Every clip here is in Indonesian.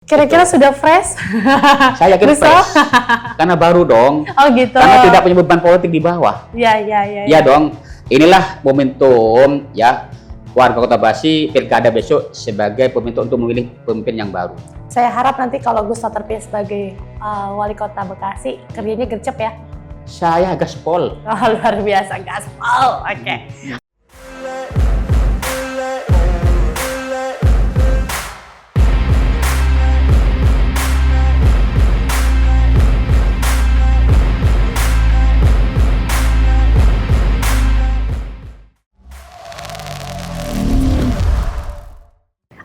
Kira-kira sudah fresh? Saya yakin Bisa? fresh. Karena baru dong. Oh gitu. Karena tidak punya beban politik di bawah. Iya. Ya dong. Inilah momentum ya warga Kota Bekasi pilkada besok sebagai momentum untuk memilih pemimpin yang baru. Saya harap nanti kalau Gus terpilih sebagai wali kota Bekasi, kerjanya gercep ya. Saya gaspol. Oh, luar biasa, gaspol. Oke.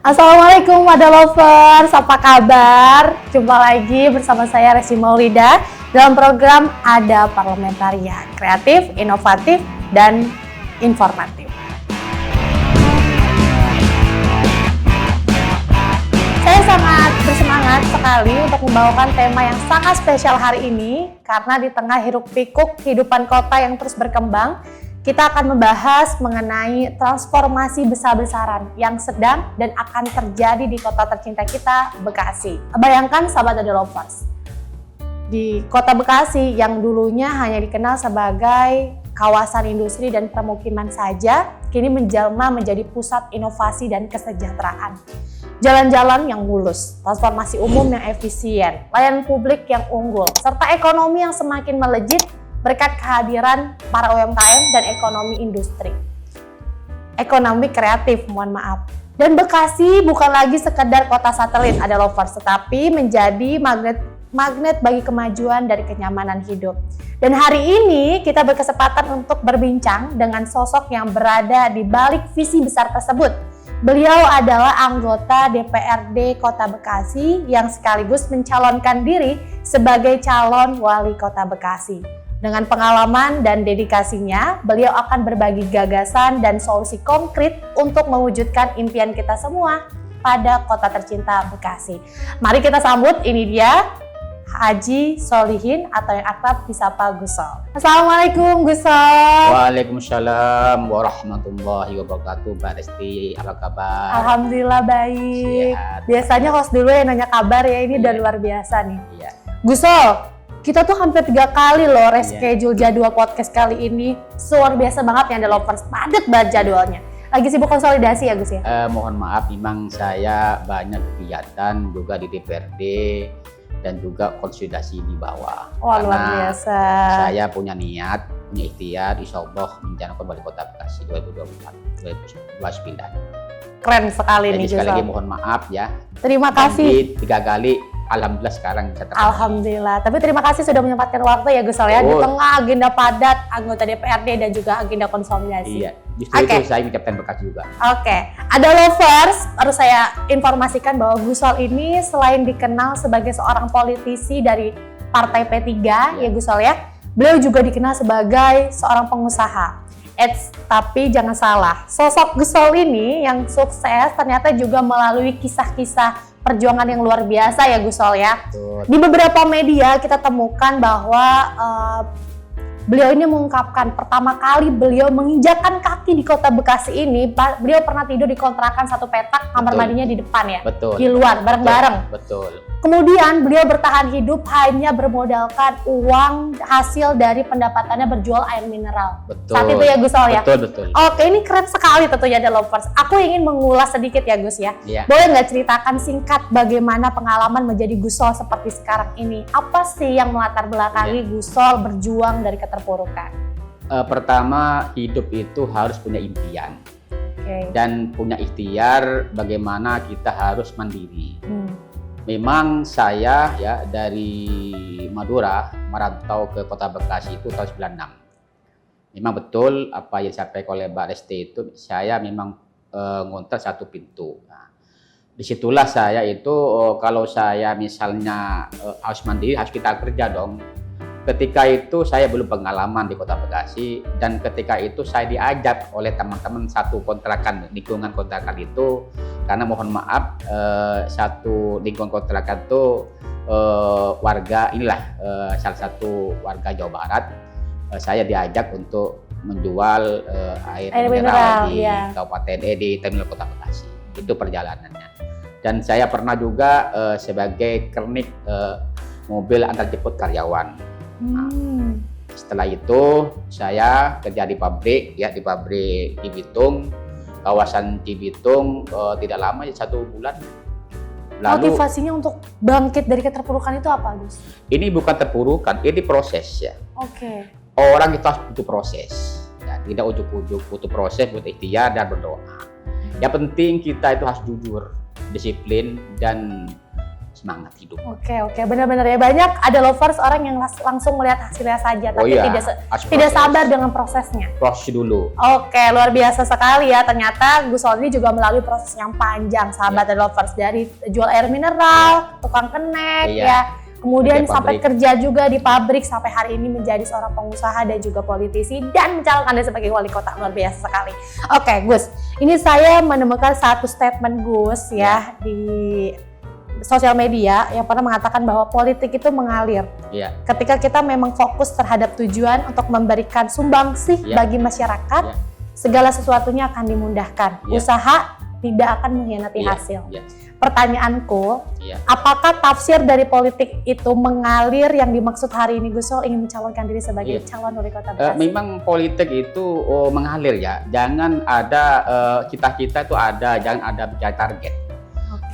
Assalamualaikum Wada Lovers, apa kabar? Jumpa lagi bersama saya Resi Maulida dalam program Ada Parlementaria, kreatif, inovatif, dan informatif. Saya sangat bersemangat sekali untuk membawakan tema yang sangat spesial hari ini karena di tengah hiruk-pikuk kehidupan kota yang terus berkembang, kita akan membahas mengenai transformasi besar-besaran yang sedang dan akan terjadi di kota tercinta kita, Bekasi. Bayangkan sahabat Ada Lovers, di kota Bekasi yang dulunya hanya dikenal sebagai kawasan industri dan permukiman saja, kini menjelma menjadi pusat inovasi dan kesejahteraan. Jalan-jalan yang mulus, transformasi umum yang efisien, layanan publik yang unggul, serta ekonomi yang semakin melejit berkat kehadiran para UMKM dan ekonomi industri. Ekonomi kreatif, mohon maaf. Dan Bekasi bukan lagi sekedar kota satelit Ada Lovers, tetapi menjadi magnet bagi kemajuan dari kenyamanan hidup. Dan hari ini kita berkesempatan untuk berbincang dengan sosok yang berada di balik visi besar tersebut. Beliau adalah anggota DPRD Kota Bekasi yang sekaligus mencalonkan diri sebagai calon wali kota Bekasi. Dengan pengalaman dan dedikasinya, beliau akan berbagi gagasan dan solusi konkret untuk mewujudkan impian kita semua pada kota tercinta Bekasi. Mari kita sambut, ini dia Haji Solihin atau yang akrab disapa Gus Sol. Assalamualaikum Gus Sol. Waalaikumsalam warahmatullahi wabarakatuh. Mbak Resti, apa kabar? Alhamdulillah baik. Sehat. Biasanya host dulu yang nanya kabar ya, ini udah luar biasa nih. Iya. Gus Sol, kita tuh hampir 3 kali loh reschedule jadwal podcast kali ini. Luar biasa banget yang Ada Lovers, padat banget jadwalnya. Lagi sibuk konsolidasi ya Gus ya? Mohon maaf, memang saya banyak kegiatan juga di DPRD dan juga konsolidasi di bawah. Wah, luar biasa. Saya punya niat, punya ikhtiar, insya Allah menjalankan wali kota Bekasi 2024-2029. Keren sekali Jadi nih Gus sekali lagi Sol. mohon maaf ya. Terima kasih. 3 kali, alhamdulillah sekarang bisa terpenuhi. Alhamdulillah. Tapi terima kasih sudah menyempatkan waktu ya Gus Sol ya. Di tengah agenda padat anggota DPRD dan juga agenda konsolidasi. Iya, justru itu saya mengucapkan berkat juga. Oke, Ada Lovers, harus saya informasikan bahwa Gus Sol ini selain dikenal sebagai seorang politisi dari Partai P3 ya Gus Sol ya, beliau juga dikenal sebagai seorang pengusaha. Tapi jangan salah, sosok Gus Sol ini yang sukses ternyata juga melalui kisah-kisah perjuangan yang luar biasa ya Gus Sol ya. Betul. Di beberapa media kita temukan bahwa beliau ini mengungkapkan pertama kali beliau menginjakkan kaki di kota Bekasi ini, beliau pernah tidur di kontrakan satu petak, kamar Betul. mandinya di depan ya, Betul. di luar bareng-bareng. Betul. Kemudian beliau bertahan hidup hanya bermodalkan uang hasil dari pendapatannya berjual air mineral. Betul. Saat itu ya Gus Sol ya. Betul. Oke, ini keren sekali tentunya Ada Lovers. Aku ingin mengulas sedikit ya Gus ya. Iya. Boleh nggak ceritakan singkat bagaimana pengalaman menjadi Gus Sol seperti sekarang ini? Apa sih yang melatar belakangi Gus Sol berjuang dari keterpurukan? Pertama, hidup itu harus punya impian Oke. dan punya ikhtiar bagaimana kita harus mandiri. Memang saya ya dari Madura merantau ke Kota Bekasi itu tahun 96. Memang betul apa yang disampaikan oleh Mbak Resti itu, saya memang ngontrak satu pintu. Nah, disitulah saya itu kalau saya misalnya harus mandiri, harus kita kerja dong. Ketika itu saya belum pengalaman di Kota Bekasi, dan ketika itu saya diajak oleh teman-teman satu kontrakan, lingkungan kontrakan itu, karena mohon maaf satu lingkungan kontrakan itu warga inilah salah satu warga Jawa Barat, saya diajak untuk menjual air mineral di ya. Kabupaten di Terminal Kota Bekasi. Itu perjalanannya. Dan saya pernah juga sebagai kernik mobil antar jemput karyawan. Setelah itu saya kerja di pabrik, ya di pabrik Cibitung, kawasan Cibitung, tidak lama, 1 bulan. Lalu, motivasinya untuk bangkit dari keterpurukan itu apa, Gus? ini bukan terpurukan, ini proses ya. Oke. Orang itu harus butuh proses, ya, tidak ujuk-ujuk, butuh proses, butuh ikhtiar dan berdoa. Yang penting kita itu harus jujur, disiplin, dan semangat hidup. Oke, benar-benar ya, banyak ada lovers orang yang langsung melihat hasilnya saja, tapi tidak sabar dengan prosesnya. Proses dulu. Oke, luar biasa sekali ya. Ternyata Gus Sol ini juga melalui proses yang panjang, sahabat dan lovers, dari jual air mineral, tukang kenek, ya. Kemudian sampai kerja juga di pabrik, sampai hari ini menjadi seorang pengusaha dan juga politisi dan mencalonkan diri sebagai wali kota. Luar biasa sekali. Oke, Gus, ini saya menemukan satu statement Gus ya di sosial media yang pernah mengatakan bahwa politik itu mengalir. Ketika kita memang fokus terhadap tujuan untuk memberikan sumbangsih bagi masyarakat, segala sesuatunya akan dimudahkan. Usaha tidak akan mengkhianati hasil. Pertanyaanku, apakah tafsir dari politik itu mengalir yang dimaksud hari ini Gus Sol ingin mencalonkan diri sebagai calon wali kota Bekasi? Memang politik itu mengalir ya. Jangan ada cita-cita itu ada, jangan ada bicara target.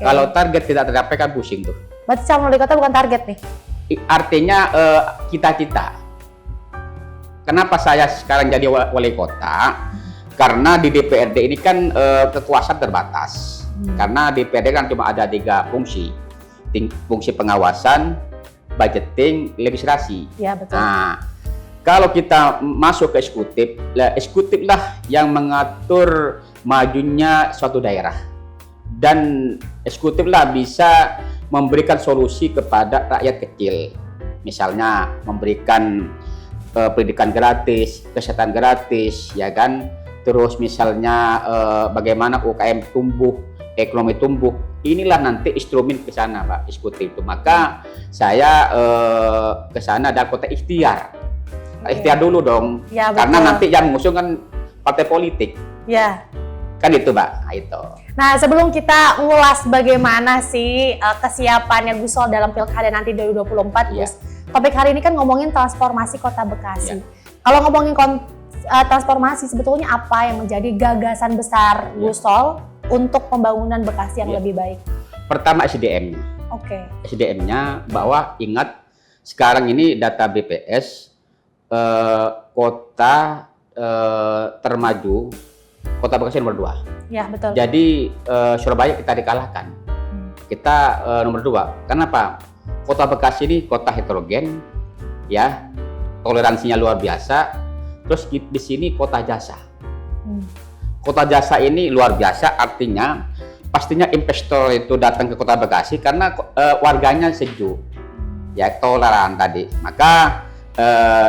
Kalau target tidak tercapai kan pusing tuh. Berarti calon wali kota bukan target nih? Artinya cita-cita. Kenapa saya sekarang jadi wali kota? Karena di DPRD ini kan kekuasaan terbatas. Karena DPRD kan cuma ada 3 fungsi. Fungsi pengawasan, budgeting, legislasi. Ya, betul. Nah, kalau kita masuk ke eksekutif lah yang mengatur majunya suatu daerah. Dan eksekutif lah bisa memberikan solusi kepada rakyat kecil. Misalnya memberikan pendidikan gratis, kesehatan gratis, ya kan? Terus misalnya bagaimana UKM tumbuh, ekonomi tumbuh. Inilah nanti instrumen ke sana, Pak, eksekutif itu. Maka saya ke sana ada kota ikhtiar. Ikhtiar dulu dong. Ya, karena nanti yang mengusung kan partai politik. Ya. Kan itu, Mbak. Nah, itu. Nah, sebelum kita ngulas bagaimana sih kesiapannya Gus Sol dalam Pilkada nanti 2024, Gus. Topik hari ini kan ngomongin transformasi Kota Bekasi. Kalau ngomongin transformasi, sebetulnya apa yang menjadi gagasan besar Gus Sol untuk pembangunan Bekasi yang lebih baik? Pertama, SDM-nya. SDM-nya bahwa ingat sekarang ini data BPS kota termaju Kota Bekasi nomor 2. Ya, betul. Jadi Surabaya kita dikalahkan. Kita nomor 2. Kenapa? Kota Bekasi ini kota heterogen, ya, toleransinya luar biasa. Terus di sini kota jasa. Kota jasa ini luar biasa, artinya pastinya investor itu datang ke Kota Bekasi karena warganya sejuk, ya, toleran tadi. Maka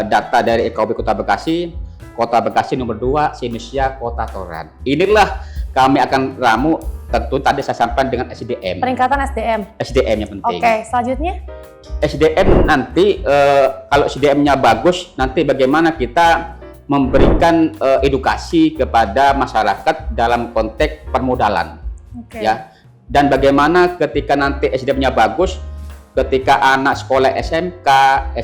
data dari EKB Kota Bekasi nomor 2 se-Indonesia kota toleran. Inilah kami akan ramu, tentu tadi saya sampaikan dengan SDM. Peningkatan SDM. SDM yang penting. Oke, selanjutnya? SDM nanti kalau SDM-nya bagus, nanti bagaimana kita memberikan edukasi kepada masyarakat dalam konteks permodalan. Ya. Dan bagaimana ketika nanti SDM-nya bagus, ketika anak sekolah SMK,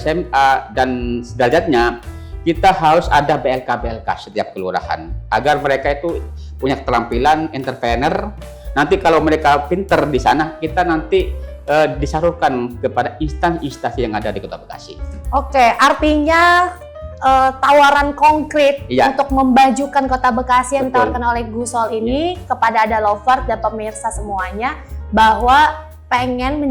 SMA dan sederajatnya, kita harus ada BLK setiap kelurahan agar mereka itu punya keterampilan entrepreneur. Nanti kalau mereka pinter di sana, kita nanti disalurkan kepada instansi yang ada di Kota Bekasi. Oke, artinya tawaran konkret untuk memajukan Kota Bekasi yang ditawarkan oleh Gus Sol ini kepada ada lovers dan pemirsa semuanya, bahwa ingin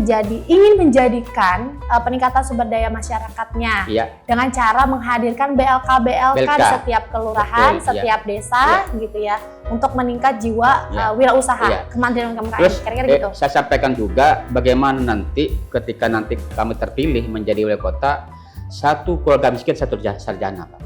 menjadikan peningkatan sumber daya masyarakatnya dengan cara menghadirkan BLK di setiap kelurahan, setiap desa, gitu ya, untuk meningkat jiwa wirausaha, kemandirian UMKM. Kira-kira gitu. Saya sampaikan juga bagaimana nanti ketika nanti kami terpilih menjadi wali kota, 1 keluarga miskin 1 sarjana, Pak.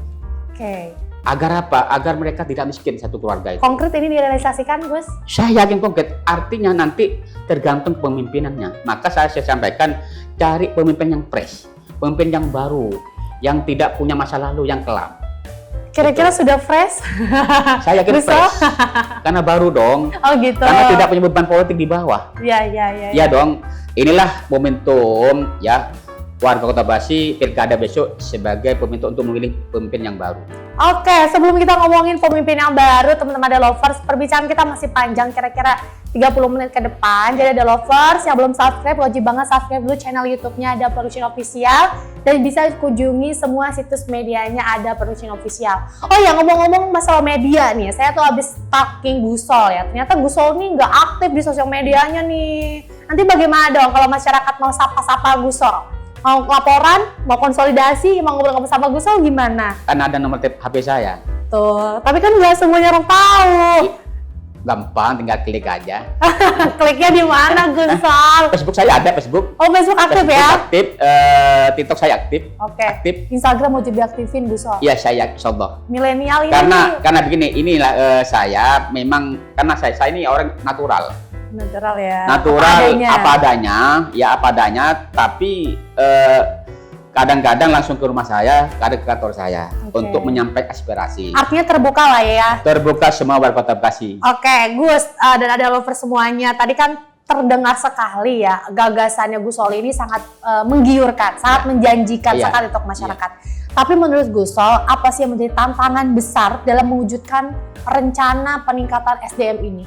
Agar apa? Agar mereka tidak miskin 1 keluarga itu. Konkret ini direalisasikan, Gus? Saya yakin konkret. Artinya nanti tergantung pemimpinannya. Maka saya sampaikan, cari pemimpin yang fresh, pemimpin yang baru, yang tidak punya masa lalu yang kelam. Kira-kira sudah fresh? Saya yakin fresh. Karena baru dong. Oh gitu. Karena tidak punya beban politik di bawah. Iya. Ya dong. Inilah momentum ya warga Kota Bekasi pilkada besok sebagai momentum untuk memilih pemimpin yang baru. Oke, sebelum kita ngomongin pemimpin yang baru, teman-teman ada lovers, perbincangan kita masih panjang, kira-kira 30 menit ke depan. Jadi ada lovers yang belum subscribe, wajib banget subscribe dulu channel YouTube-nya Ada Production Official, dan bisa kunjungi semua situs medianya Ada Production Official. Oh ya, ngomong-ngomong masalah media nih, saya tuh habis stalking Gusol ya. Ternyata Gusol nih nggak aktif di sosial medianya nih. Nanti bagaimana dong kalau masyarakat mau sapa-sapa Gusol? Mau laporan, mau konsolidasi, mau ngobrol-ngobrol sama Gusol gimana? Kan ada nomor HP saya. Tuh, tapi kan nggak semuanya orang tahu. Gampang, tinggal klik aja. Kliknya di mana, Gusol? Facebook saya ada, Facebook. Oh, Facebook aktif ya? Aktif, TikTok saya aktif. Oke. Aktif. Instagram mau jadi aktifin, Gusol? Iya, saya insyaallah. Milenial ini. Karena begini, inilah saya memang karena saya ini orang natural. Natural ya. Natural apa adanya, tapi kadang-kadang langsung ke rumah saya, ke kantor saya untuk menyampaikan aspirasi. Artinya terbuka lah ya. Terbuka semua warga Kota Bekasi. Oke, Gus dan ada lover semuanya. Tadi kan terdengar sekali ya gagasannya Gusol ini sangat menggiurkan, sangat menjanjikan sekali untuk masyarakat. Tapi menurut Gusol, apa sih yang menjadi tantangan besar dalam mewujudkan rencana peningkatan SDM ini?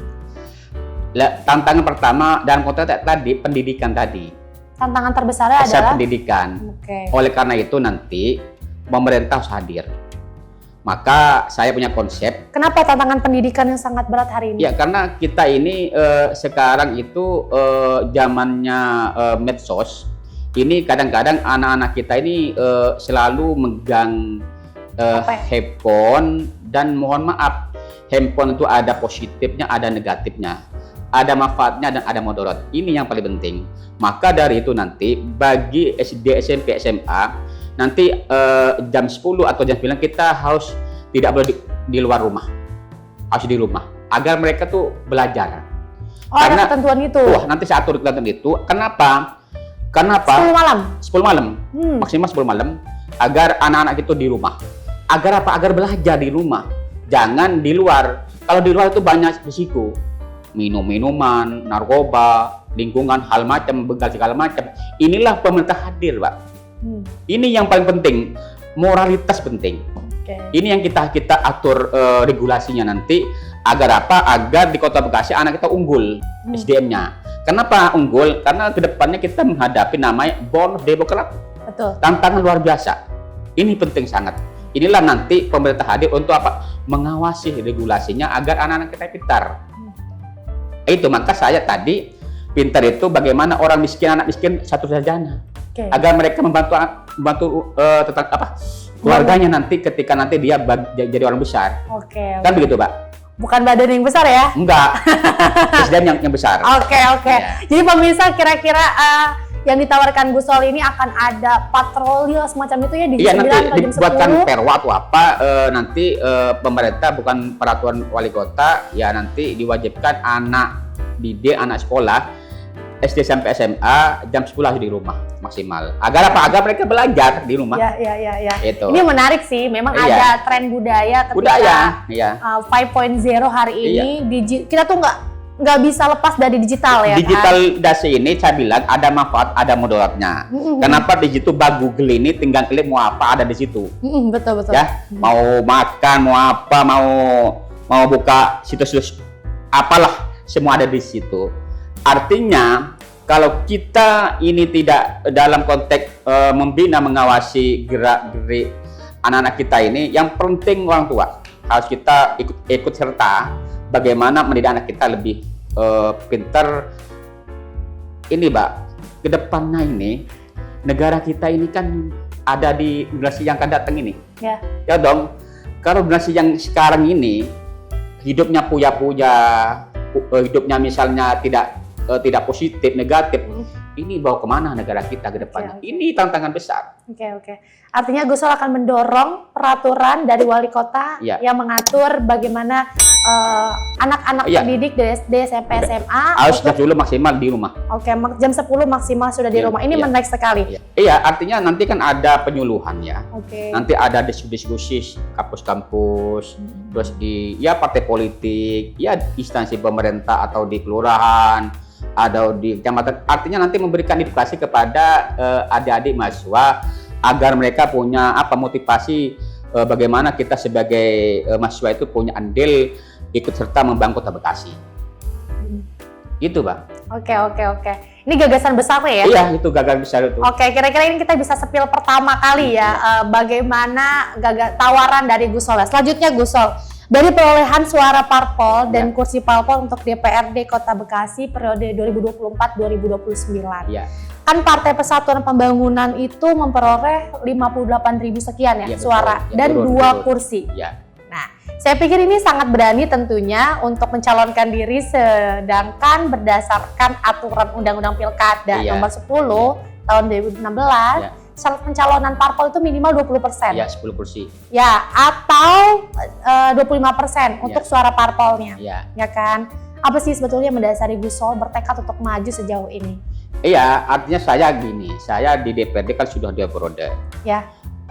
Tantangan pertama dalam konteks tadi pendidikan tadi. Tantangan terbesarnya adalah pendidikan. Oleh karena itu nanti pemerintah harus hadir. Maka saya punya konsep. Kenapa tantangan pendidikan yang sangat berat hari ini? Ya karena kita ini sekarang itu zamannya medsos. Ini kadang-kadang anak-anak kita ini selalu megang handphone, dan mohon maaf, handphone itu ada positifnya, ada negatifnya. Ada manfaatnya dan ada mudarat. Ini yang paling penting. Maka dari itu nanti bagi SD, SMP, SMA nanti jam 10 atau jam 9 kita harus tidak boleh di luar rumah. Harus di rumah agar mereka tuh belajar. Oh, karena ada ketentuan itu. Wah, nanti saya atur ketentuan itu. Kenapa? 10 malam. 10 malam. Maksimal 10 malam agar anak-anak itu di rumah. Agar apa? Agar belajar di rumah. Jangan di luar. Kalau di luar itu banyak risiko. Minum-minuman, narkoba, lingkungan, hal macam, begal segala macam. Inilah pemerintah hadir, Pak. Ini yang paling penting, moralitas penting. Ini yang kita atur regulasinya nanti agar apa? Agar di Kota Bekasi anak kita unggul SDM-nya. Kenapa unggul? Karena kedepannya kita menghadapi namanya bonus demokrat. Betul. Tantangan luar biasa. Ini penting sangat. Inilah nanti pemerintah hadir untuk apa? Mengawasi regulasinya agar anak-anak kita pintar. Itu maka saya tadi pintar itu bagaimana orang miskin, anak miskin satu sarjana, agar mereka membantu tentang apa keluarganya nanti ketika nanti dia jadi orang besar. Kan begitu, Pak? Bukan badan yang besar ya? Enggak. Presiden yang besar. Oke. Ya. Jadi pemirsa kira-kira yang ditawarkan Gusol ini akan ada patroli semacam itu ya di jam 9 atau jam 10? Dibuatkan perwa atau apa nanti pemerintah bukan peraturan wali kota ya nanti diwajibkan anak didik, anak sekolah SD sampai SMA jam 10 harus di rumah maksimal. Agar apa? Agar mereka belajar di rumah. Ya. Itu. Ini menarik sih, memang ada tren budaya ketika 5.0 hari ini kita tuh nggak bisa lepas dari digital ya. Digitalisasi ini saya bilang ada manfaat, ada mudaratnya. Kenapa di situ Google ini tinggal klik mau apa ada di situ. Betul. Ya, mau makan, mau apa, mau buka situs apalah semua ada di situ. Artinya kalau kita ini tidak dalam konteks membina, mengawasi gerak-gerik anak-anak kita ini, yang penting orang tua harus kita ikut serta. Bagaimana mendidik anak kita lebih pintar. Ini, Mbak, kedepannya ini negara kita ini kan ada di generasi yang akan datang ini. Ya dong. Kalau generasi yang sekarang ini hidupnya puya-puya, hidupnya misalnya tidak positif, negatif. Ini bawa kemana negara kita ke depannya? Ini tantangan besar. Oke. Artinya Gusol akan mendorong peraturan dari wali kota yang mengatur bagaimana anak-anak Iya. pendidik dari SD, SMP, SMA Harus untuk jam 10 maksimal di rumah. Oke, jam 10 maksimal sudah di Iya, rumah. Ini iya. menarik sekali. Iya, artinya nanti kan ada penyuluhan ya. Oke. Nanti ada diskusi kampus-kampus, terus di ya partai politik, ya instansi pemerintah atau di kelurahan, atau di kecamatan. Artinya nanti memberikan edukasi kepada adik-adik mahasiswa agar mereka punya motivasi bagaimana kita sebagai mahasiswa itu punya andil ikut serta membangun Kota Bekasi. Itu, Bang. Oke. Ini gagasan besar ya? Iya, itu gagal besar itu. Oke, kira-kira ini kita bisa sepil pertama kali ya, bagaimana tawaran dari Gus Sol. Selanjutnya Gus Sol, dari perolehan suara parpol dan kursi parpol untuk DPRD Kota Bekasi periode 2024-2029. Iya. Kan Partai Persatuan Pembangunan itu memperoleh 58.000 sekian ya, Iya, betul. suara Ya, dan betul, 2 betul. kursi. Ya. Nah, saya pikir ini sangat berani tentunya untuk mencalonkan diri, sedangkan berdasarkan aturan Undang-Undang Pilkada Iya. nomor 10 tahun 2016, Iya. syarat pencalonan parpol itu minimal 20%. Ya, 10 kursi. Ya, atau 25% untuk suara parpolnya. Ya. Ya kan? Apa sih sebetulnya yang mendasari Gus Sol bertekad untuk maju sejauh ini? Iya, artinya saya gini, saya di DPRD kan sudah 2 periode. Ya.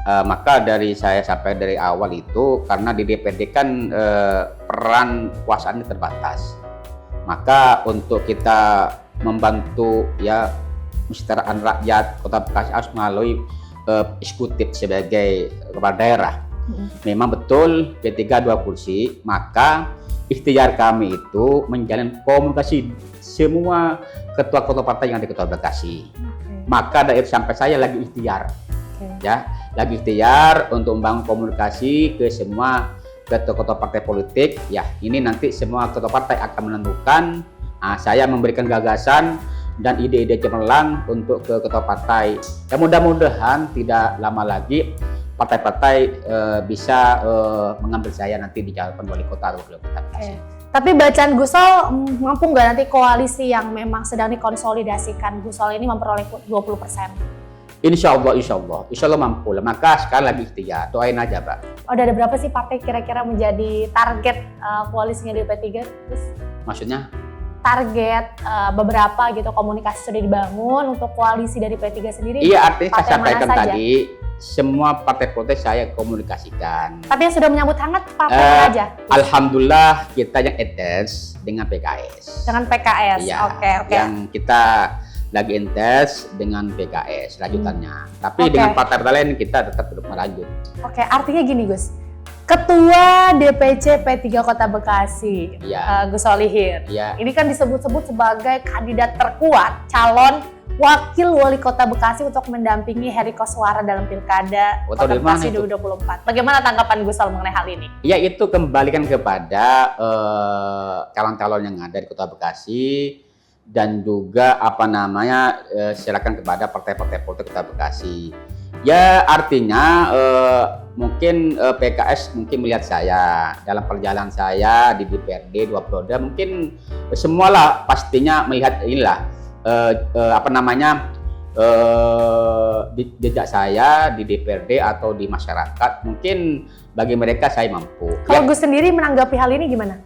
Maka dari saya sampai dari awal itu karena di DPRD kan peran kekuasaannya terbatas. Maka untuk kita membantu ya kesejahteraan rakyat Kota Bekasi harus melalui eksekutif sebagai kepala daerah. Memang betul P3 2 kursi, maka ikhtiar kami itu menjalin komunikasi semua ketua-ketua partai yang ada di Kota Bekasi. Maka dari itu sampai saya lagi ikhtiar. Ya, lagi ikhtiar untuk membangun komunikasi ke semua ketua-ketua partai politik. Ya, ini nanti semua ketua partai akan menentukan. Saya memberikan gagasan dan ide-ide cemerlang untuk ke ketua partai. Ya, mudah-mudahan tidak lama lagi partai-partai bisa mengambil saya nanti di jalan wali kota atau wali kota Bekasi. Tapi bacaan Gus Sol mampu nggak nanti koalisi yang memang sedang dikonsolidasikan Gus Sol ini memperoleh 20%? Insya Allah mampu lah. Maka sekarang lagi ikhtiar, doain aja, Pak. Udah ada berapa sih partai kira-kira menjadi target koalisinya di P3? Terus Maksudnya? target beberapa gitu komunikasi sudah dibangun untuk koalisi dari P3 sendiri? Iya, artinya saya partai mana sampaikan saja? tadi, semua partai politik saya komunikasikan. Tapi yang sudah menyambut hangat partai mana aja? Alhamdulillah kita yang intens dengan PKS. Dengan PKS. Iya, Oke. yang kita lagi intens dengan PKS lanjutannya. Tapi Oke. dengan partai lain kita tetap belum melanjut. Oke, artinya gini Gus. Ketua DPC P3 Kota Bekasi, Iya. Gus Solihin. Iya. Ini kan disebut-sebut sebagai kandidat terkuat calon wakil wali kota Bekasi untuk mendampingi Heri Koswara dalam Pilkada Atau Kota dari mana Bekasi itu? 2024. Bagaimana tanggapan Gus Sol mengenai hal ini? Ya, itu kembalikan kepada calon-calon yang ada di Kota Bekasi dan juga silakan kepada partai-partai politik Kota Bekasi. Ya, artinya mungkin PKS mungkin melihat saya dalam perjalanan saya di DPRD 2 periode, mungkin semualah pastinya melihat inilah jejak saya di DPRD atau di masyarakat. Mungkin bagi mereka saya mampu. Kalau Gus sendiri menanggapi hal ini gimana?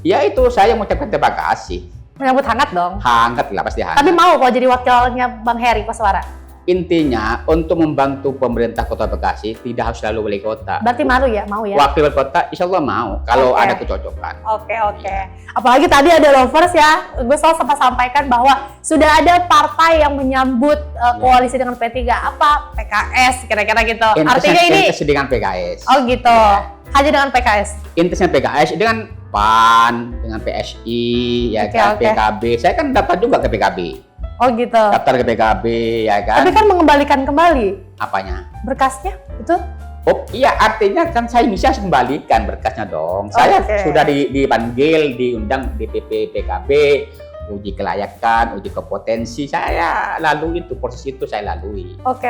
Ya itu saya mengucapkan terima kasih. Menyambut hangat dong. Hangat lah, pasti hangat. Tapi mau kalau jadi wakilnya Bang Heri Koswara? Intinya untuk membantu pemerintah Kota Bekasi tidak harus selalu wali kota. Berarti malu ya? Mau ya? Wakil wali kota insya Allah mau kalau Oke. ada kecocokan. Oke. Apalagi tadi ada lovers ya, gue selalu sempat sampaikan bahwa sudah ada partai yang menyambut koalisi dengan P3. Apa? PKS kira-kira gitu. Artinya ini, Intes dengan PKS. oh gitu, hanya dengan PKS. Intesnya PKS dengan PAN, dengan PSI, ya Oke, kan, oke. PKB. Saya kan dapat juga ke PKB. Oh gitu. Daftar ke PKB, ya kan. Tapi kan mengembalikan kembali Apanya? berkasnya, betul? Oh iya, artinya kan saya bisa kembalikan berkasnya dong. Saya Oke. sudah dipanggil, diundang DPP PKB, uji kelayakan, uji kompetensi. Saya lalui itu, proses itu saya lalui. Oke.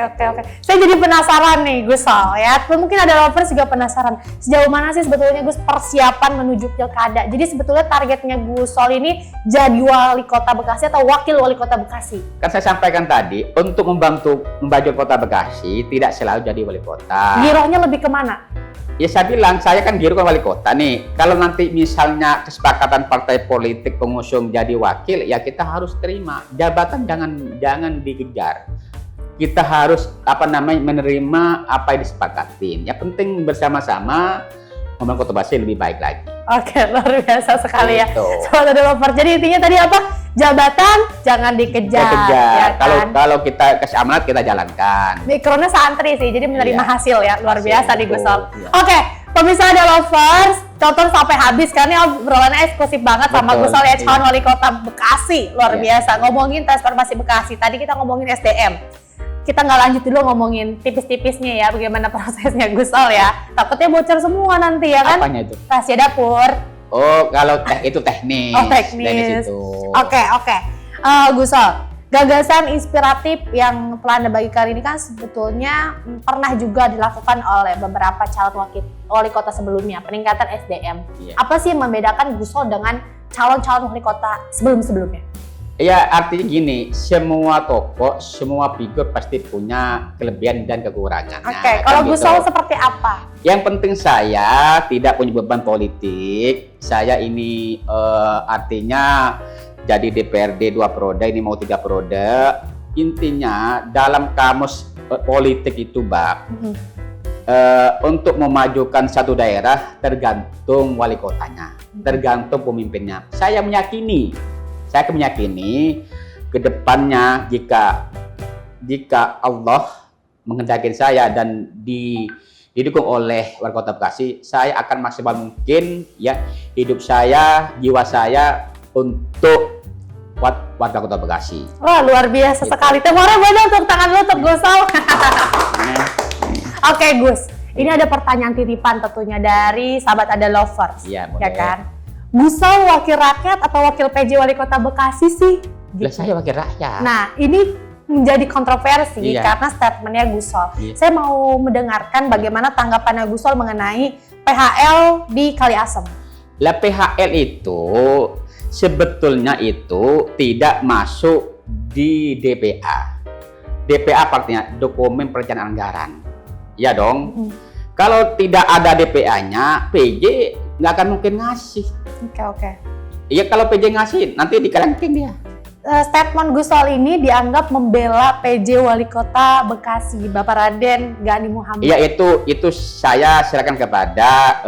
Saya jadi penasaran nih Gus Sol ya. Mungkin ada lovers juga penasaran. Sejauh mana sih sebetulnya Gus persiapan menuju Pilkada? Jadi sebetulnya targetnya Gus Sol ini jadi wali kota Bekasi atau wakil wali kota Bekasi? Kan saya sampaikan tadi, untuk membantu Kota Bekasi tidak selalu jadi wali kota. Girohnya lebih kemana? ya saya bilang, saya kan Giro kan wali kota nih. Kalau nanti misalnya kesepakatan partai politik pengusung jadi wakil, ya kita harus terima. Jabatan jangan dikejar. Kita harus menerima apa yang disepakatin. Yang penting bersama-sama membangun Kota Bekasi lebih baik lagi. Oke, luar biasa sekali ya. Gitu. Sobat Developer. Jadi intinya tadi apa? Jabatan jangan dikejar. Ya kan? Kalau kita kasih amanat, kita jalankan. Backgroundnya santri sih, jadi menerima Iya. hasil ya. Luar Hasil, biasa nih betul. Gus Sol. Iya. Oke, pemirsa Developers, tonton sampai habis karena obrolannya eksklusif banget sama Betul, Gus Sol ya, iya. calon wali kota Bekasi. Luar Iya. biasa. Ngomongin transformasi Bekasi. Tadi kita ngomongin SDM. Kita nggak lanjut dulu ngomongin tipis-tipisnya ya, bagaimana prosesnya Gus Sol ya. Takutnya bocor semua nanti ya kan? Apanya itu? Rahasia dapur. Oh, kalau itu teknis. Oh, teknis. itu. Oke. Gus Sol, gagasan inspiratif yang telah Anda bagikan ini kan sebetulnya pernah juga dilakukan oleh beberapa calon wali kota sebelumnya, peningkatan SDM. Iya. Apa sih yang membedakan Gus Sol dengan calon-calon wali kota sebelum-sebelumnya? Ya, artinya gini, semua tokoh, semua figur pasti punya kelebihan dan kekurangan. Oke, kalau Gus Sol seperti apa? Yang penting saya tidak punya beban politik. Saya ini artinya jadi DPRD 2 periode, ini mau 3 periode. Intinya dalam kamus politik itu, Mbak, untuk memajukan satu daerah tergantung wali kotanya, tergantung pemimpinnya. Saya meyakini ke depannya jika Allah menghendaki saya dan didukung oleh wali kota Bekasi, saya akan maksimal mungkin ya hidup saya, jiwa saya untuk warga kota Bekasi. Wah, luar biasa sekali. Temornya banyak untuk tangan lu untuk Gus Sol. Oke, Gus. Ini ada pertanyaan titipan tentunya dari sahabat Ada Lovers. Iya, Ya boleh. kan? Gus Sol wakil rakyat atau wakil PJ wali kota Bekasi sih? Lah, saya wakil rakyat. Nah, ini menjadi kontroversi Iya. karena statementnya Gus Sol. Iya. Saya mau mendengarkan bagaimana tanggapannya Gus Sol mengenai PHL di Kali Asem. Lah, PHL itu sebetulnya itu tidak masuk di DPA. DPA artinya dokumen perencanaan anggaran. Ya dong. Kalau tidak ada DPA-nya, PJ nggak akan mungkin ngasih. Oke. Iya, kalau PJ ngasih, nanti dikelengking dia. Statement Gus Sol ini dianggap membela PJ Wali Kota Bekasi, Bapak Raden Gani Muhammad. Iya, itu saya serahkan kepada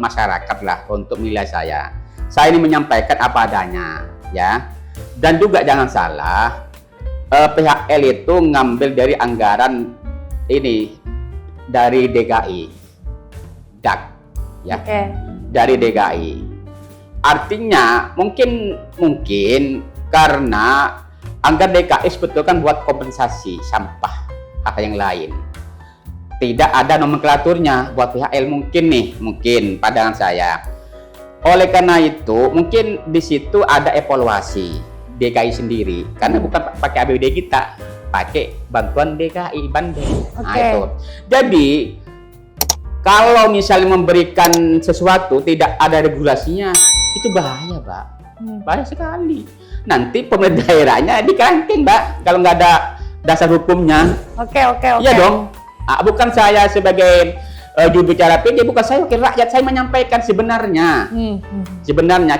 masyarakat lah untuk menilai saya. Saya ini menyampaikan apa adanya, ya. Dan juga jangan salah, PHL itu ngambil dari anggaran ini dari DKI, DAK, ya. Oke. Dari DKI. Artinya mungkin karena anggaran DKI sebetulnya kan buat kompensasi sampah atau yang lain. Tidak ada nomenklaturnya buat PHL mungkin pandangan saya. Oleh karena itu mungkin di situ ada evaluasi DKI sendiri karena bukan pakai APBD kita, pakai bantuan DKI Bandung. Nah, Oke. itu. Jadi kalau misalnya memberikan sesuatu tidak ada regulasinya, itu bahaya, Mbak. Bahaya sekali. Nanti pemerintah daerahnya dikelengking, Mbak, kalau nggak ada dasar hukumnya. Oke. Iya dong. Bukan saya sebagai juru bicara PJ, bukan saya wakil rakyat, saya menyampaikan sebenarnya. Sebenarnya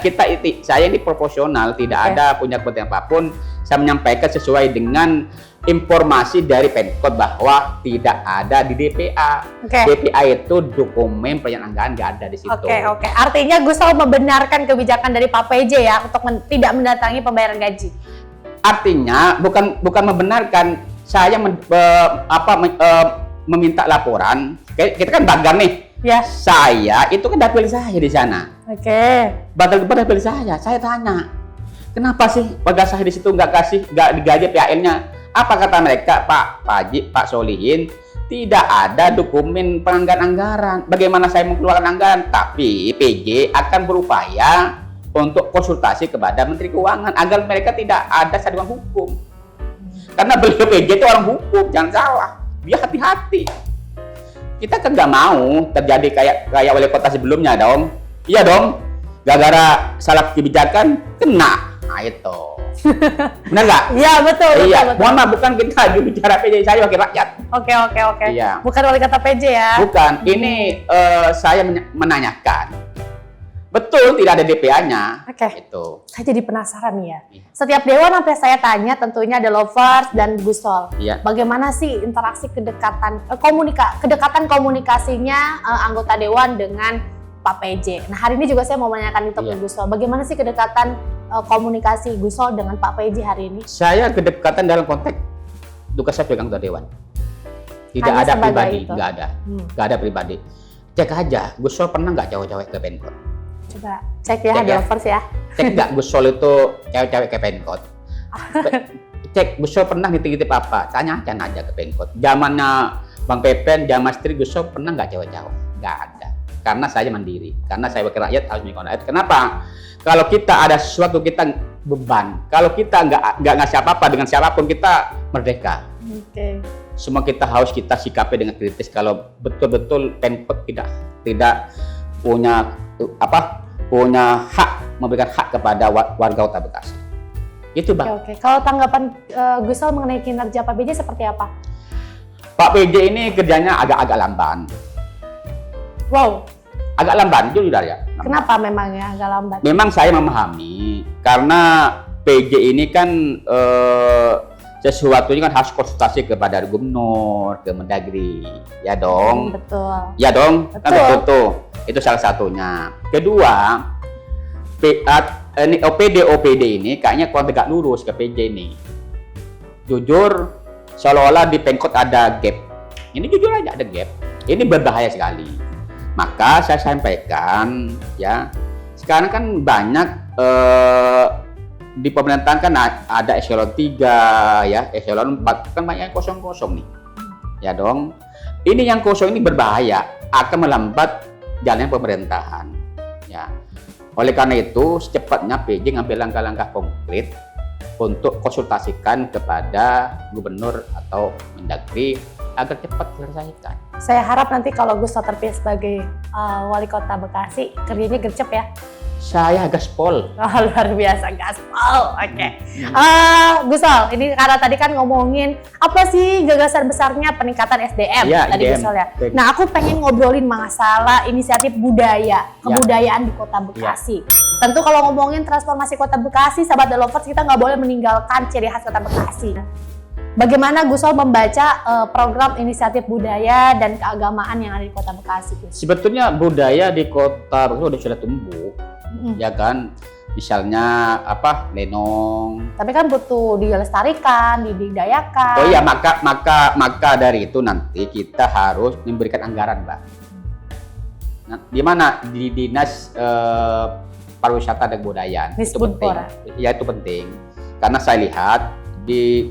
saya ini profesional, tidak ada punya kepentingan apapun. Saya menyampaikan sesuai dengan informasi dari Pemkot bahwa tidak ada di DPA. Oke. DPA itu dokumen perencanaan anggaran, nggak ada di situ. Oke. Artinya Gus Sol membenarkan kebijakan dari Pak PJ ya untuk tidak mendatangi pembayaran gaji. Artinya bukan membenarkan, saya meminta laporan. Kita kan bagan nih. Ya. Saya itu kan dapil saya di sana. Oke. Dapil saya tanya, kenapa sih warga saya di situ nggak digaji PHL-nya? Apa kata mereka, Pak Haji, Pak Solihin, tidak ada dokumen penganggaran anggaran. Bagaimana saya mengeluarkan anggaran? Tapi PJ akan berupaya untuk konsultasi kepada Menteri Keuangan agar mereka tidak ada sanduan hukum. Karena beliau PJ itu orang hukum, jangan salah. Dia hati-hati. Kita kan nggak mau terjadi kayak wali kota sebelumnya dong. Iya dong. Gara-gara salah kebijakan kena. Nah itu. Benar nggak? Iya, betul, Iya, betul. mohon maaf, bukan kita bicara PJ, saya wakil rakyat. Oke. Iya. Bukan wali kota PJ ya. Bukan, ini saya menanyakan. Betul, tidak ada DPA-nya. Oke. Itu. Saya jadi penasaran nih ya. Iya. Setiap dewan sampai saya tanya tentunya ada Lovers dan Gusol. Iya. Bagaimana sih interaksi kedekatan komunikasinya anggota dewan dengan Pak PJ? Nah, hari ini juga saya mau menanyakan itu ke Iya. Gusol. Bagaimana sih kedekatan komunikasi Gusol dengan Pak PJ hari ini? Saya kedekatan dalam konteks tugas saya pegang ketua dewan. Tidak Hanya ada sebagai pribadi, itu? nggak ada pribadi. Cek aja, Gus Sol pernah nggak cewek-cewek ke Pemkot? Coba cek ya, Cek ya. Lovers ya. Cek nggak Gus Sol itu cewek-cewek ke Pemkot? Cek Gus Sol pernah ngitip-ngitip apa? Tanyakan aja ke Pemkot. Zamannya Bang Pepen, zaman Mastri, Gus Sol pernah nggak cewek-cewek? Nggak ada. Karena saya mandiri, karena saya wakil rakyat harus mengikut rakyat. Kenapa? Kalau kita ada sesuatu kita beban. Kalau kita nggak ngasih apa-apa dengan siapapun kita merdeka. Oke. Semua kita harus kita sikapi dengan kritis. Kalau betul-betul Pemkot tidak punya hak, memberikan hak kepada warga Kota Bekasi. Itu Bang. Oke. Kalau tanggapan Gusol mengenai kinerja Pak PJ seperti apa? Pak PJ ini kerjanya agak-agak lamban. Wow. Agak lamban, jujur ya. Kenapa memangnya agak lambat? Memang saya memahami karena PJ ini kan sesuatunya kan harus konsultasi kepada Gubernur, ke Mendagri, ya dong. Betul. Ya dong, kan Betul. betul tuh. Itu salah satunya. Kedua, OPD ini kayaknya kurang tegak lurus ke PJ ini. Jujur, seolah-olah di Pemkot ada gap. Ini jujur aja ada gap. Ini berbahaya sekali. Maka saya sampaikan, ya, sekarang kan banyak di pemerintahan kan ada eselon 3, ya, eselon 4, kan banyak yang kosong-kosong nih. Ya dong. Ini yang kosong ini berbahaya, akan melambat jalannya pemerintahan. Ya. Oleh karena itu, secepatnya PJ ngambil langkah-langkah konkret untuk konsultasikan kepada gubernur atau Mendagri agar cepat diselesaikan. Saya harap nanti kalau Gusol terpilih sebagai wali kota Bekasi, kerjanya gercep ya. Saya gaspol. Oh, luar biasa, gaspol. Oke. Gusol, ini karena tadi kan ngomongin apa sih gagasan besarnya peningkatan SDM Ya, tadi SDM. Gusol ya. Nah, aku pengen ngobrolin masalah inisiatif budaya, kebudayaan di Kota Bekasi. Tentu kalau ngomongin transformasi Kota Bekasi, sahabat The Lovers, kita nggak boleh meninggalkan ciri khas Kota Bekasi. Bagaimana Gusol membaca program inisiatif budaya dan keagamaan yang ada di Kota Bekasi? Gus? Sebetulnya budaya di Kota Bekasi sudah tumbuh, ya kan? Misalnya apa, lenong. Tapi kan butuh dilestarikan, dibudidayakan. Oh iya, maka dari itu nanti kita harus memberikan anggaran, Mbak. Nah, di mana di dinas pariwisata dan kebudayaan. Itu penting. Ya, itu penting. Karena saya lihat di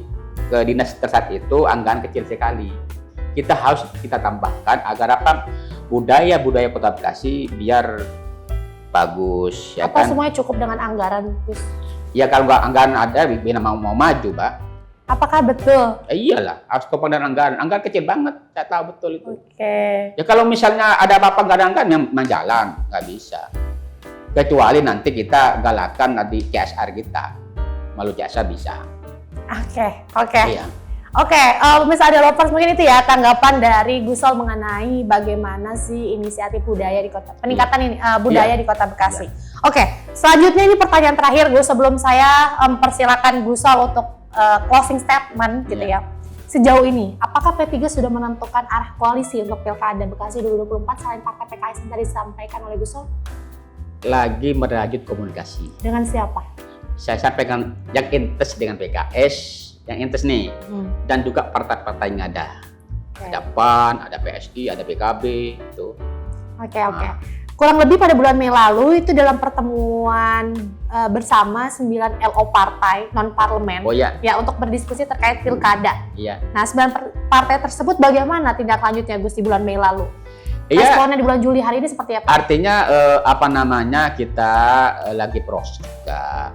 dinas tersebut itu anggaran kecil sekali. Kita harus kita tambahkan agar apa, budaya Kota Bekasi biar bagus, ya apa kan? semuanya cukup dengan anggaran, Gus? Ya kalau nggak anggaran ada, bina mau maju, Mbak. Apakah betul? Iyalah, harus topang dengan anggaran kecil banget, saya tahu betul itu. Oke. Ya kalau misalnya ada apa-apa nggak ada anggaran, yang jalan, nggak bisa. Kecuali nanti kita galakan nanti CSR kita, malu jasa bisa. Oke. Iya. Oke, misalnya ada Lovers mungkin itu ya tanggapan dari Gusol mengenai bagaimana sih inisiatif budaya di kota, peningkatan ini budaya di Kota Bekasi. Oke, selanjutnya ini pertanyaan terakhir Gus sebelum saya persilakan Gusol untuk closing statement gitu ya. Sejauh ini, apakah P3 sudah menentukan arah koalisi untuk Pilkada Bekasi 2024 selain partai PKS yang tadi disampaikan oleh Gusol? Lagi merajut komunikasi. Dengan siapa? Saya sampaikan yang intes dengan PKS, yang intes nih, dan juga partai-partai yang ada. Ada PAN, ada PSI, ada PKB, itu. Oke. Kurang lebih pada bulan Mei lalu itu dalam pertemuan bersama 9 LO partai non parlemen, ya untuk berdiskusi terkait pilkada. Iya. Nah, 9 partai tersebut bagaimana tindak lanjutnya Gus di bulan Mei lalu? Iya. Responnya di bulan Juli hari ini seperti apa? Artinya kita lagi proses juga.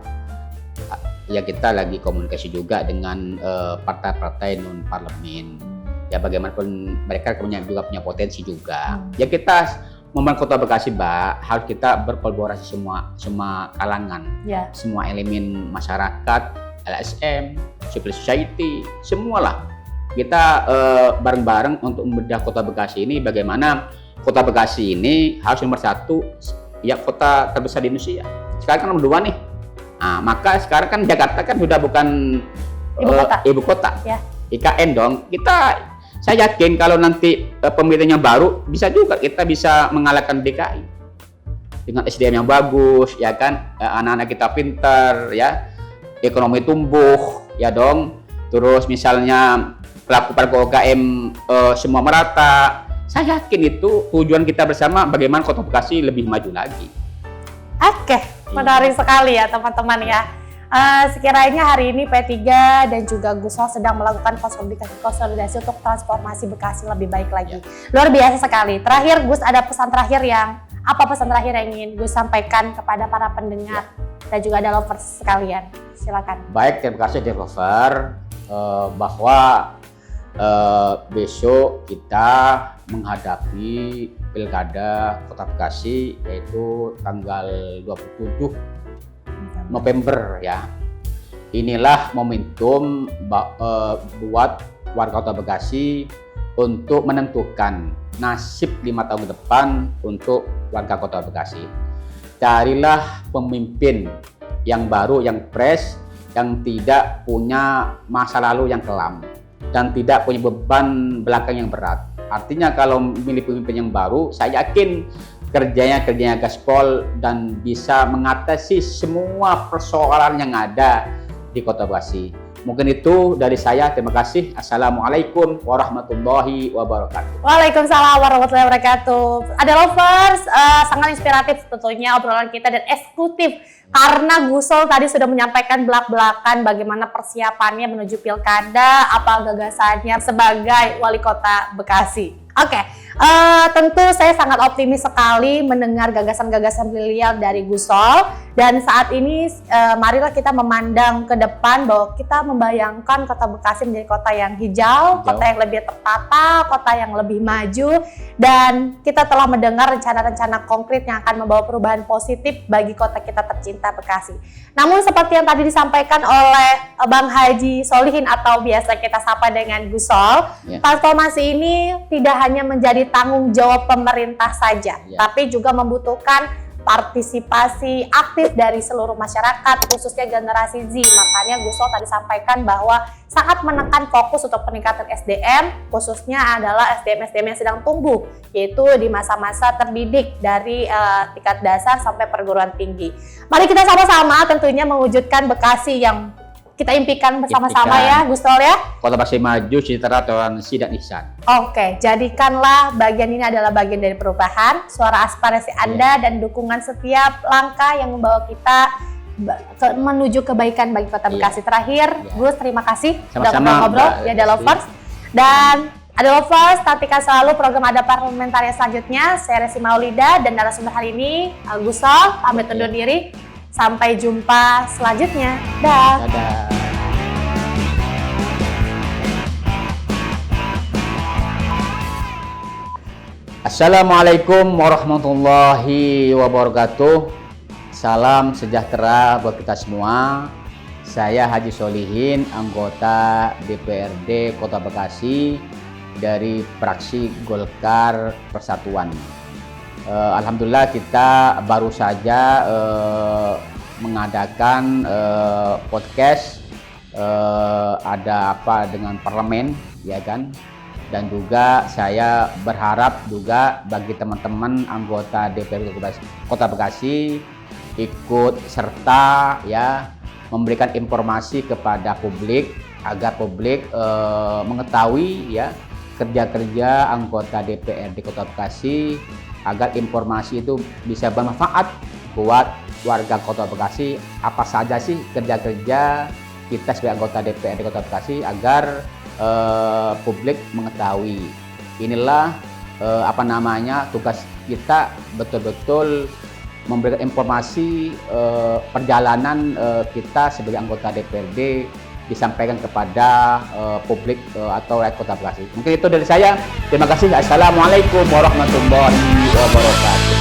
Ya kita lagi komunikasi juga dengan partai-partai non parlemen. Ya bagaimanapun mereka juga punya potensi juga. Ya kita membangun Kota Bekasi, Mbak, harus kita berkolaborasi semua kalangan, Ya. semua elemen masyarakat, LSM, civil society, semualah. Kita bareng-bareng untuk membedah Kota Bekasi ini. Bagaimana Kota Bekasi ini harus nomor 1, ya kota terbesar di Indonesia. Sekarang kan nomor 2 nih. Nah, maka sekarang kan Jakarta kan sudah bukan ibu kota. Ya. IKN dong. Saya yakin kalau nanti pemerintahnya baru, bisa juga kita bisa mengalahkan DKI dengan SDM yang bagus, ya kan, anak-anak kita pintar, ya, ekonomi tumbuh, ya dong. Terus misalnya pelaku UKM semua merata. Saya yakin itu tujuan kita bersama, bagaimana Kota Bekasi lebih maju lagi. Oke, menarik sekali ya teman-teman ya. Sekiranya hari ini P3 dan juga Gus Sol sedang melakukan konsolidasi untuk transformasi Bekasi lebih baik lagi. Luar biasa sekali. Terakhir Gus, ada pesan terakhir yang ingin Gus sampaikan kepada para pendengar dan juga ada lovers sekalian. Silakan. Baik, terima kasih developer, bahwa besok kita menghadapi Pilkada Kota Bekasi, yaitu tanggal 27 November ya. Inilah momentum buat warga Kota Bekasi untuk menentukan nasib 5 tahun ke depan untuk warga Kota Bekasi. Carilah pemimpin yang baru, yang fresh, yang tidak punya masa lalu yang kelam dan tidak punya beban belakang yang berat. Artinya kalau memilih pemimpin yang baru, saya yakin kerjanya gaspol dan bisa mengatasi semua persoalan yang ada di Kota Bekasi. Mungkin itu dari saya. Terima kasih. Assalamualaikum warahmatullahi wabarakatuh. Waalaikumsalam warahmatullahi wabarakatuh. Ada lovers, sangat inspiratif tentunya obrolan kita dan eksekutif. Karena Gus Sol tadi sudah menyampaikan belak-belakan bagaimana persiapannya menuju pilkada, apa gagasannya sebagai wali kota Bekasi. Oke, tentu saya sangat optimis sekali mendengar gagasan-gagasan beliau dari Gus Sol. Dan saat ini marilah kita memandang ke depan bahwa kita membayangkan Kota Bekasi menjadi kota yang hijau, kota yang lebih tertata, kota yang lebih maju. Dan kita telah mendengar rencana-rencana konkret yang akan membawa perubahan positif bagi kota kita tercinta Bekasi. Namun seperti yang tadi disampaikan oleh Bang Haji Solihin atau biasa kita sapa dengan Gus Sol, transformasi ini tidak hanya menjadi tanggung jawab pemerintah saja, tapi juga membutuhkan partisipasi aktif dari seluruh masyarakat, khususnya generasi Z. Makanya Gus Sol tadi sampaikan bahwa sangat menekan fokus untuk peningkatan SDM, khususnya adalah SDM yang sedang tumbuh, yaitu di masa-masa terdidik dari tingkat dasar sampai perguruan tinggi. Mari kita sama-sama tentunya mewujudkan Bekasi yang kita impikan bersama-sama ya, Gus Sol ya. Kota Bekasi maju, sejahtera, toleransi, dan ihsan. Oke, jadikanlah bagian ini adalah bagian dari perubahan, suara aspirasi Anda dan dukungan setiap langkah yang membawa kita menuju kebaikan bagi Kota Bekasi. Terakhir, Gus, terima kasih sudah ngobrol ya, ada lovers. Dan ada lovers, nantikan selalu program Ada Parlementarian selanjutnya. Saya Resi Maulida dan narasumber hari ini Gus Sol, pamit undur diri. Sampai jumpa selanjutnya. Dah. Dadah. Assalamualaikum warahmatullahi wabarakatuh. Salam sejahtera buat kita semua. Saya Haji Solihin, anggota DPRD Kota Bekasi dari fraksi Golkar Persatuan. Alhamdulillah kita baru saja mengadakan podcast ada apa dengan parlemen, ya kan, dan juga saya berharap juga bagi teman-teman anggota DPRD Kota Bekasi ikut serta ya memberikan informasi kepada publik agar publik mengetahui ya kerja-kerja anggota DPRD Kota Bekasi, agar informasi itu bisa bermanfaat buat warga Kota Bekasi. Apa saja sih kerja-kerja kita sebagai anggota DPRD Kota Bekasi agar publik mengetahui. Inilah tugas kita, betul-betul memberikan informasi perjalanan kita sebagai anggota DPRD disampaikan kepada publik atau rakyat Kota Bekasi. Mungkin itu dari saya. Terima kasih. Assalamualaikum warahmatullahi wabarakatuh.